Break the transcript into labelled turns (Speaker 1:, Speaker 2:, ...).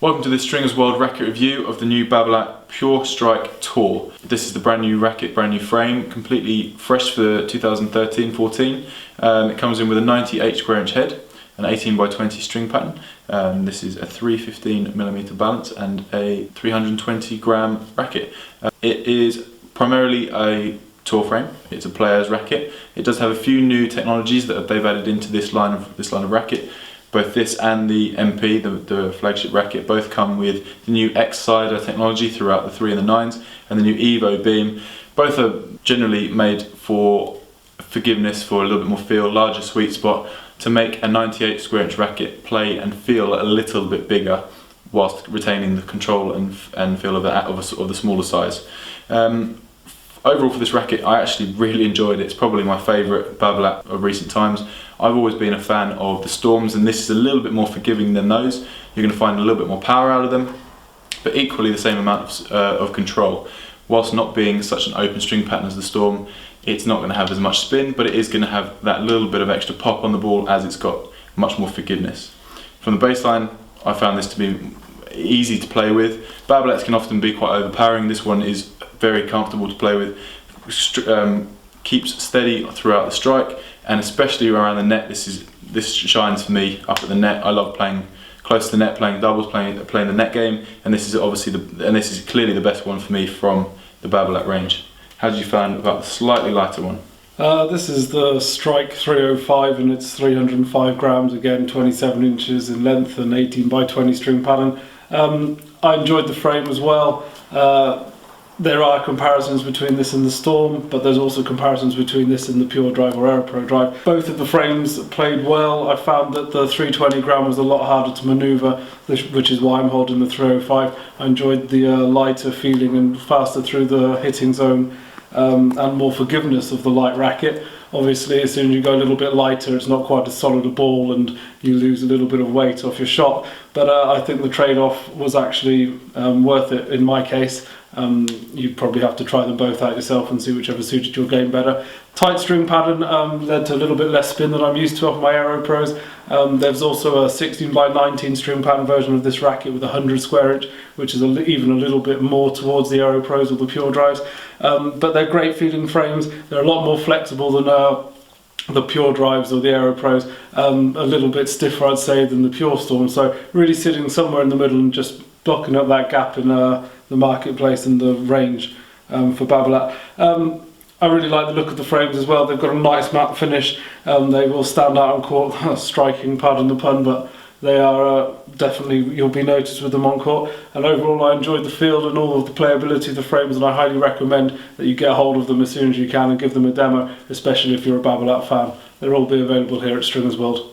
Speaker 1: Welcome to this Stringersworld racket review of the new Babolat Pure Strike Tour. This is the brand new racket, brand new frame, completely fresh for 2013-14. It comes in with a 98 square inch head, an 18 by 20 string pattern. This is a 315mm balance and a 320 gram racket. It is primarily a tour frame. It's a player's racket. It does have a few new technologies that they've added into this line of racket. Both this and the MP, the flagship racket, both come with the new X-Sider technology throughout the 3 and the 9s, and the new Evo beam. Both are generally made for forgiveness, for a little bit more feel, larger sweet spot, to make a 98 square inch racket play and feel a little bit bigger, whilst retaining the control and feel of the smaller size. Overall for this racket, I actually really enjoyed it. It's probably my favourite Babolat of recent times. I've always been a fan of the Storms, and this is a little bit more forgiving than those. You're going to find a little bit more power out of them, but equally the same amount of control. Whilst not being such an open string pattern as the Storm, it's not going to have as much spin, but it is going to have that little bit of extra pop on the ball, as it's got much more forgiveness. From the baseline, I found this to be easy to play with. Babolats can often be quite overpowering. This one is very comfortable to play with, keeps steady throughout the strike, and especially around the net. This shines for me up at the net. I love playing close to the net, playing doubles, playing the net game, and this is obviously this is clearly the best one for me from the Babolat range. How did you find about the slightly lighter one?
Speaker 2: This is the Strike 305, and it's 305 grams, again 27 inches in length and 18 by 20 string pattern. I enjoyed the frame as well. There are comparisons between this and the Storm, but there's also comparisons between this and the Pure Drive or AeroPro Drive. Both of the frames played well. I found that the 320 gram was a lot harder to manoeuvre, which is why I'm holding the 305. I enjoyed the lighter feeling and faster through the hitting zone, and more forgiveness of the light racket. Obviously, as soon as you go a little bit lighter, it's not quite as solid a ball and you lose a little bit of weight off your shot. But I think the trade-off was actually worth it in my case. You'd probably have to try them both out yourself and see whichever suited your game better. Tight string pattern led to a little bit less spin than I'm used to off my AeroPros. There's also a 16 by 19 string pattern version of this racket with 100 square inch, which is even a little bit more towards the AeroPros or the Pure Drives. But they're great feeling frames. They're a lot more flexible than the Pure Drives or the AeroPros. A little bit stiffer, I'd say, than the Pure Storm. So really sitting somewhere in the middle and just blocking up that gap in the marketplace and the range for Babolat. I really like the look of the frames as well. They've got a nice matte finish. They will stand out on court. Striking, pardon the pun, but they are definitely, you'll be noticed with them on court. And overall, I enjoyed the feel and all of the playability of the frames, and I highly recommend that you get a hold of them as soon as you can and give them a demo, especially if you're a Babolat fan. They'll all be available here at Stringersworld.